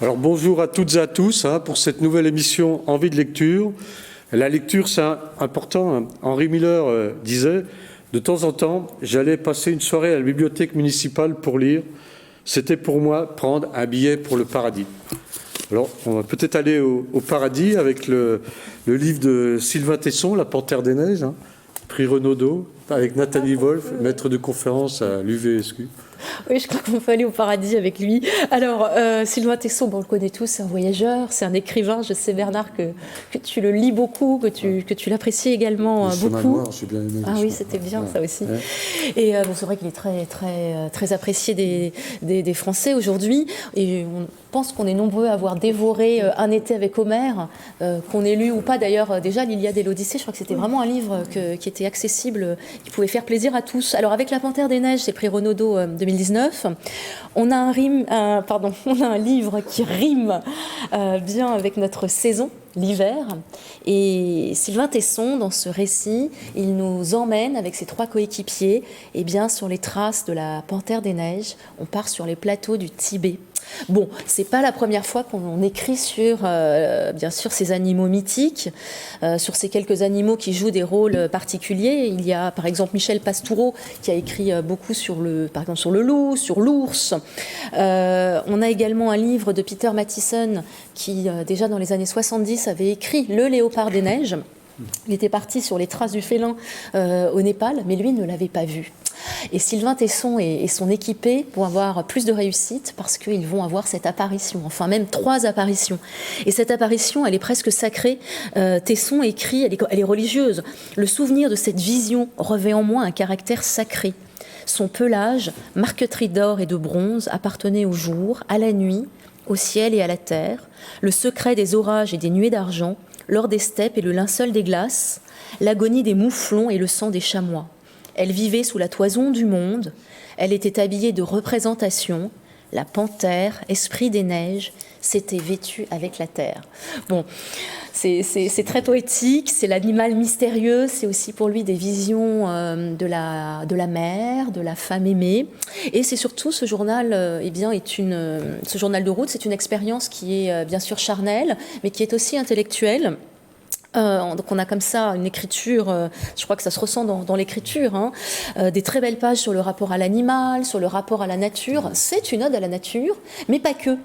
Alors bonjour à toutes et à tous pour cette nouvelle émission Envie de lecture. La lecture, c'est important. Henri Miller disait, de temps en temps, j'allais passer une soirée à la bibliothèque municipale pour lire. C'était pour moi prendre un billet pour le paradis. Alors, on va peut-être aller au paradis avec le livre de Sylvain Tesson, La Panthère des Neiges, prix Renaudot, avec Nathalie Wolf, maître de conférence à l'UVSQ. Oui, je crois qu'on peut aller au paradis avec lui. Alors, Sylvain Tesson, on le connaît tous, c'est un voyageur, c'est un écrivain. Je sais, Bernard, que tu le lis beaucoup, que tu l'apprécies également beaucoup. Noir, j'ai bien aimé. Ah oui, c'était bien, ça aussi. Ouais. Et c'est vrai qu'il est très apprécié des Français aujourd'hui. Et on pense qu'on est nombreux à avoir dévoré Un été avec Homère, qu'on ait lu ou pas. D'ailleurs, déjà, l'Iliade et l'Odyssée, je crois que c'était vraiment un livre qui était accessible, qui pouvait faire plaisir à tous. Alors, avec La Panthère des Neiges, c'est prix Renaudot 2019. On a un livre qui rime bien avec notre saison, l'hiver. Et Sylvain Tesson, dans ce récit, il nous emmène avec ses trois coéquipiers sur les traces de la Panthère des Neiges. On part sur les plateaux du Tibet. Bon, c'est pas la première fois qu'on écrit sur, bien sûr, ces animaux mythiques, sur ces quelques animaux qui jouent des rôles particuliers. Il y a, par exemple, Michel Pastoureau qui a écrit beaucoup par exemple, sur le loup, sur l'ours. On a également un livre de Peter Matthiessen qui, déjà dans les années 70, avait écrit Le Léopard des Neiges. Il était parti sur les traces du félin au Népal, mais lui ne l'avait pas vu. Et Sylvain Tesson et son équipé vont avoir plus de réussite parce qu'ils vont avoir cette apparition, enfin même 3 apparitions. Et cette apparition, elle est presque sacrée. Tesson écrit, elle est religieuse. Le souvenir de cette vision revêt en moi un caractère sacré. Son pelage, marqueterie d'or et de bronze, appartenait au jour, à la nuit, au ciel et à la terre. Le secret des orages et des nuées d'argent, l'or des steppes et le linceul des glaces, l'agonie des mouflons et le sang des chamois. Elle vivait sous la toison du monde, elle était habillée de représentations, la panthère, esprit des neiges, s'était vêtue avec la terre. Bon, c'est très poétique, c'est l'animal mystérieux, c'est aussi pour lui des visions de la mère, de la femme aimée. Et c'est surtout ce journal, ce journal de route, c'est une expérience qui est bien sûr charnelle, mais qui est aussi intellectuelle. Donc on a comme ça une écriture, je crois que ça se ressent dans l'écriture, des très belles pages sur le rapport à l'animal, sur le rapport à la nature. C'est une ode à la nature, mais pas que.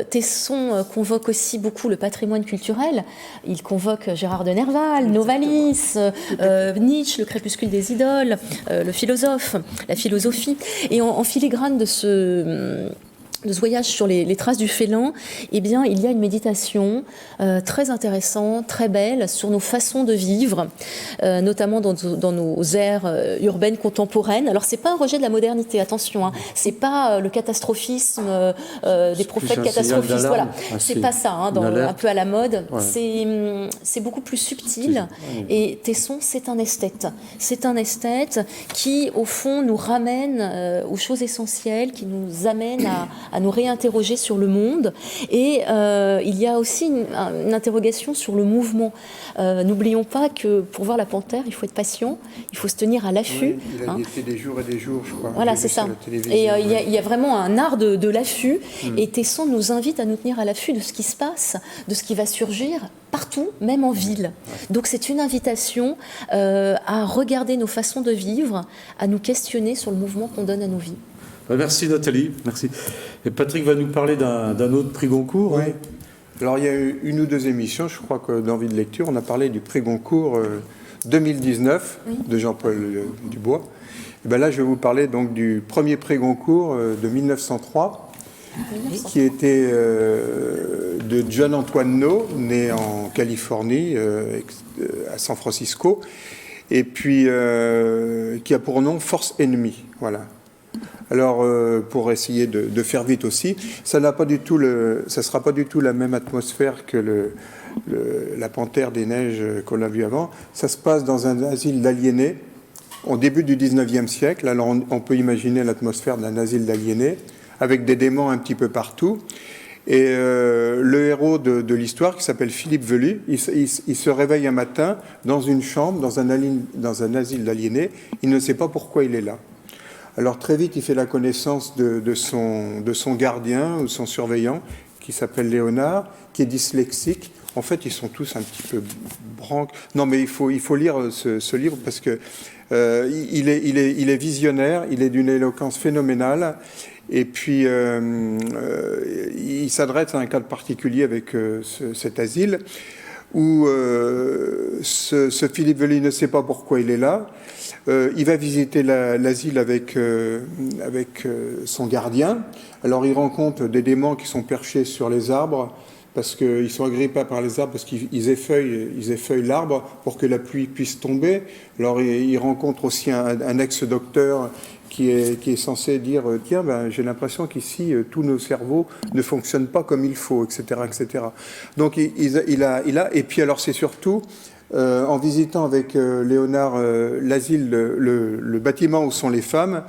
Tesson convoque aussi beaucoup le patrimoine culturel. Il convoque Gérard de Nerval, Novalis, Nietzsche, le crépuscule des idoles, le philosophe, la philosophie. Et en filigrane de ce voyage sur les traces du félin, il y a une méditation très intéressante, très belle, sur nos façons de vivre, notamment dans nos aires urbaines contemporaines. Alors, c'est pas un rejet de la modernité, attention, c'est pas le catastrophisme des prophètes catastrophistes, voilà. C'est pas ça, un peu à la mode. Ouais. C'est beaucoup plus subtil. Et Tesson, c'est un esthète. C'est un esthète qui, au fond, nous ramène aux choses essentielles, qui nous amène à nous réinterroger sur le monde. Et il y a aussi une interrogation sur le mouvement. N'oublions pas que pour voir la panthère, il faut être patient, il faut se tenir à l'affût. Oui, il a été des jours et des jours, je crois. Voilà, c'est ça. Et il y a vraiment un art de l'affût. Et Tesson nous invite à nous tenir à l'affût de ce qui se passe, de ce qui va surgir partout, même en ville. Donc c'est une invitation à regarder nos façons de vivre, à nous questionner sur le mouvement qu'on donne à nos vies. Merci Nathalie, merci. Et Patrick va nous parler d'un autre prix Goncourt. Oui. Alors il y a eu 1 ou 2 émissions, je crois que d'Envie de lecture, on a parlé du prix Goncourt 2019 de Jean-Paul Dubois. Et là, je vais vous parler donc du premier prix Goncourt de 1903, qui était de John Antoine No, né en Californie, à San Francisco, et puis qui a pour nom Force Ennemie. Voilà. Alors, pour essayer de faire vite aussi, ça sera pas du tout la même atmosphère que la Panthère des Neiges qu'on a vu avant. Ça se passe dans un asile d'aliénés au début du 19e siècle. Alors, on peut imaginer l'atmosphère d'un asile d'aliénés avec des démons un petit peu partout. Et le héros de l'histoire, qui s'appelle Philippe Velu, il se réveille un matin dans une chambre, dans un asile d'aliénés. Il ne sait pas pourquoi il est là. Alors très vite, il fait la connaissance de son gardien ou son surveillant, qui s'appelle Léonard, qui est dyslexique. En fait, ils sont tous un petit peu branques. Non, mais il faut lire ce livre parce que il est visionnaire, il est d'une éloquence phénoménale. Et puis, il s'adresse à un cadre particulier avec cet asile où ce Philippe Vely ne sait pas pourquoi il est là. Il va visiter l'asile avec son gardien. Alors, il rencontre des démons qui sont perchés sur les arbres parce qu'ils sont agrippés par les arbres, parce qu'ils effeuillent l'arbre pour que la pluie puisse tomber. Alors, il rencontre aussi un ex-docteur qui est censé dire « Tiens, j'ai l'impression qu'ici, tous nos cerveaux ne fonctionnent pas comme il faut, etc. etc. » Donc, il a... Et puis, alors, c'est surtout, en visitant avec Léonard l'asile, le bâtiment où sont les femmes,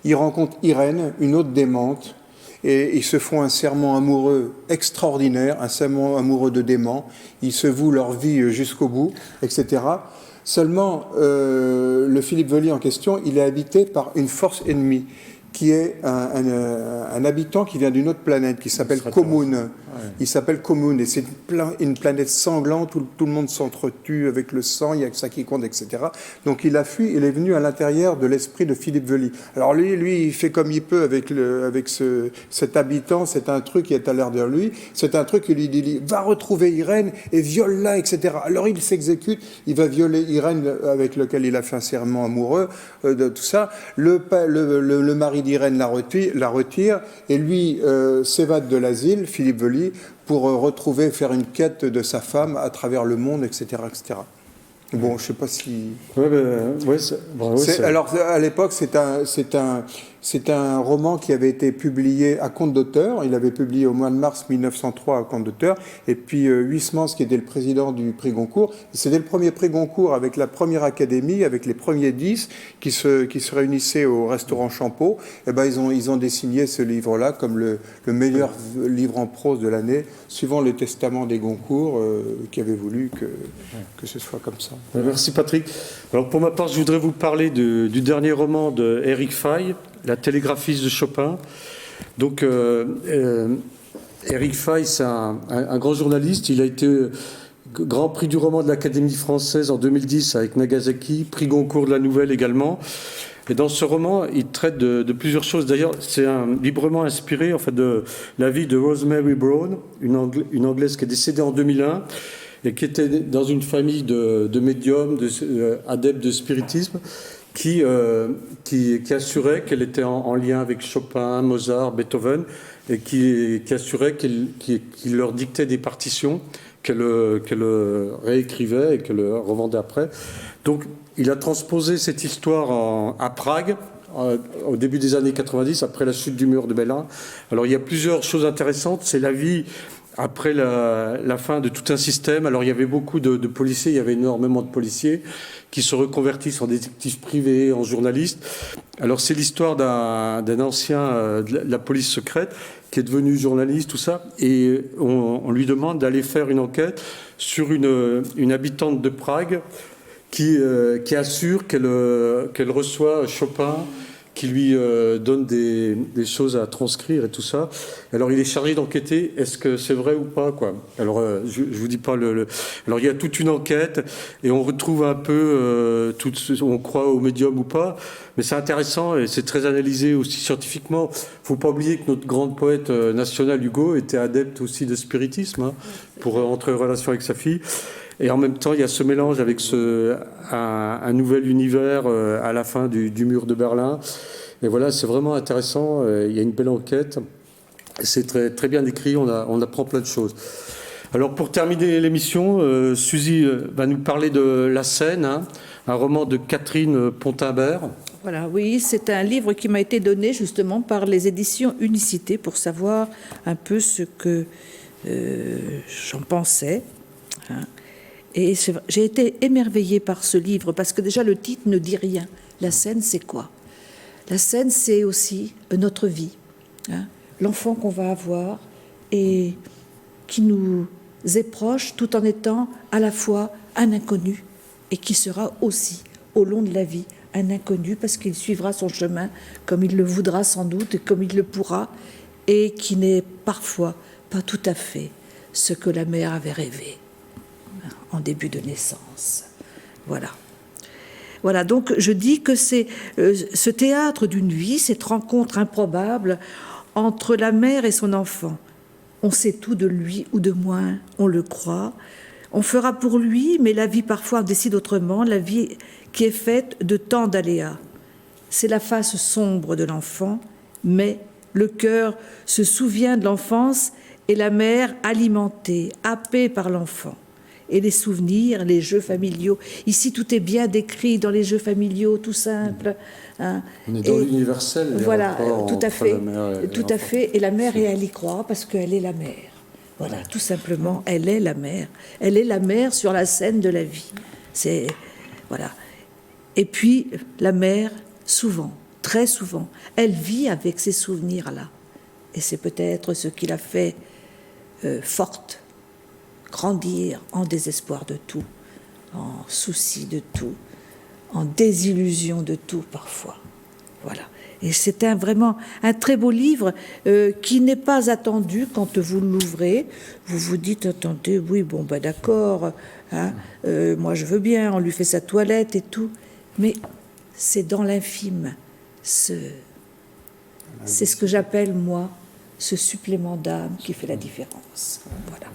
il rencontre Irène, une autre démente, et ils se font un serment amoureux extraordinaire, un serment amoureux de dément. Ils se vouent leur vie jusqu'au bout, etc. Seulement, le Philippe Vely en question, il est habité par une force ennemie, qui est un habitant qui vient d'une autre planète, qui s'appelle Commune. Ouais. Il s'appelle Commune, et c'est une planète sanglante où tout le monde s'entretue avec le sang, il y a que ça qui compte, etc. Donc il a fui, il est venu à l'intérieur de l'esprit de Philippe Vely. Alors lui, il fait comme il peut avec cet habitant, c'est un truc qui est à l'air de lui, c'est un truc qui lui dit, va retrouver Irène et viole-la, etc. Alors il s'exécute, il va violer Irène avec lequel il a fait un serment amoureux, de tout ça. Le mari d'Irène la retire, et lui s'évade de l'asile, Philippe Vely, pour retrouver, faire une quête de sa femme à travers le monde, etc. etc. Bon, je ne sais pas si... Alors, à l'époque, c'est un roman qui avait été publié à compte d'auteur. Il avait publié au mois de mars 1903 à compte d'auteur. Et puis, Huysmans, qui était le président du prix Goncourt, c'était le premier prix Goncourt avec la première académie, avec les premiers 10 qui se réunissaient au restaurant Champeau. Et ben, ils ont désigné ce livre-là comme le meilleur livre en prose de l'année, suivant les testaments des Goncourt, qui avaient voulu que ce soit comme ça. Merci Patrick. Alors pour ma part, je voudrais vous parler du dernier roman de Eric Faye, La télégraphiste de Chopin. Donc Eric Faye, c'est un grand journaliste. Il a été grand prix du roman de l'Académie française en 2010 avec Nagasaki, prix Goncourt de la Nouvelle également. Et dans ce roman, il traite de plusieurs choses. D'ailleurs, c'est librement inspiré en fait, de la vie de Rosemary Brown, une Anglaise qui est décédée en 2001 et qui était dans une famille de médiums, adeptes de spiritisme, qui assurait qu'elle était en lien avec Chopin, Mozart, Beethoven, et qui assurait qu'il leur dictait des partitions qu'elle réécrivait et qu'elle revendait après. Donc, il a transposé cette histoire à Prague, au début des années 90, après la chute du mur de Berlin. Alors, il y a plusieurs choses intéressantes. C'est la vie après la fin de tout un système. Alors, il y avait beaucoup de policiers, il y avait énormément de policiers qui se reconvertissent en détectives privés, en journalistes. Alors, c'est l'histoire d'un ancien de la police secrète qui est devenu journaliste, tout ça, et on lui demande d'aller faire une enquête sur une habitante de Prague qui assure qu'elle reçoit Chopin, qui lui donne des choses à transcrire et tout ça. Alors il est chargé d'enquêter, est-ce que c'est vrai ou pas, quoi. Alors je vous dis pas Alors il y a toute une enquête et on retrouve un peu on croit au médium ou pas, mais c'est intéressant et c'est très analysé aussi scientifiquement. Faut pas oublier que notre grande poète nationale Hugo était adepte aussi de spiritisme, hein, pour entrer en relation avec sa fille. Et en même temps, il y a ce mélange avec un nouvel univers à la fin du mur de Berlin. Et voilà, c'est vraiment intéressant. Il y a une belle enquête. C'est très, très bien écrit. On apprend plein de choses. Alors, pour terminer l'émission, Suzy va nous parler de La Seine, hein, un roman de Catherine Pontimbert. Voilà, oui, c'est un livre qui m'a été donné justement par les éditions Unicité pour savoir un peu ce que j'en pensais. Hein. Et j'ai été émerveillée par ce livre, parce que déjà le titre ne dit rien. La Seine, c'est quoi? La Seine, c'est aussi notre vie. Hein, l'enfant qu'on va avoir et qui nous est proche tout en étant à la fois un inconnu et qui sera aussi, au long de la vie, un inconnu, parce qu'il suivra son chemin comme il le voudra sans doute et comme il le pourra, et qui n'est parfois pas tout à fait ce que la mère avait rêvé en début de naissance. Voilà. Voilà, donc je dis que c'est ce théâtre d'une vie, cette rencontre improbable entre la mère et son enfant. On sait tout de lui ou de moins, on le croit. On fera pour lui, mais la vie parfois décide autrement, la vie qui est faite de tant d'aléas. C'est la face sombre de l'enfant, mais le cœur se souvient de l'enfance et la mère alimentée, happée par l'enfant. Et les souvenirs, les jeux familiaux. Ici, tout est bien décrit dans les jeux familiaux, tout simple. Hein. On est dans l'universel. Voilà, tout à fait. Tout à fait. Et la mère, et elle y croit parce qu'elle est la mère. Voilà, tout simplement, elle est la mère. Elle est la mère sur la scène de la vie. C'est voilà. Et puis la mère, souvent, très souvent, elle vit avec ces souvenirs-là. Et c'est peut-être ce qui l'a fait forte. Grandir en désespoir de tout, en souci de tout, en désillusion de tout parfois. Voilà. Et c'est vraiment un très beau livre qui n'est pas attendu quand vous l'ouvrez. Vous vous dites, attendez, oui, bon, ben d'accord, hein, moi je veux bien, on lui fait sa toilette et tout. Mais c'est dans l'infime. C'est ce que j'appelle, moi, ce supplément d'âme qui fait la différence. Voilà.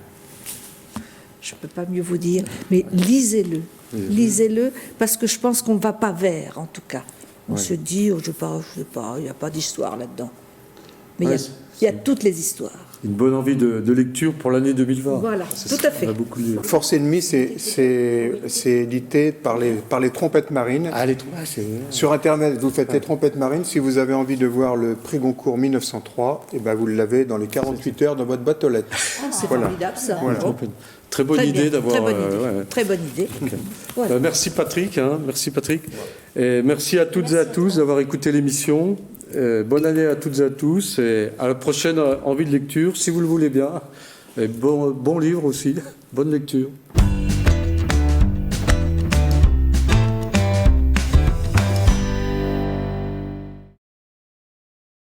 Je ne peux pas mieux vous dire, mais lisez-le. Lisez-le, parce que je pense qu'on ne va pas vers, en tout cas. On se dit, oh, je sais pas, il n'y a pas d'histoire là-dedans. Mais il y a toutes les histoires. Une bonne envie de lecture pour l'année 2020. Voilà, tout à fait. On a beaucoup lu. Force ennemie, c'est édité par les Trompettes Marines. Ah, les trompettes, c'est vrai. Sur Internet, vous faites les Trompettes Marines. Si vous avez envie de voir le prix Goncourt 1903, et ben vous l'avez dans les 48 heures dans votre boîte aux lettres. C'est formidable, ça. Voilà. Très bonne idée d'avoir. Très bonne idée. Très bonne idée. Okay. Voilà. Merci Patrick. Merci Patrick. Et merci à toutes et à tous d'avoir écouté l'émission. Bonne année à toutes et à tous. Et à la prochaine envie de lecture, si vous le voulez bien. Et bon livre aussi. Bonne lecture.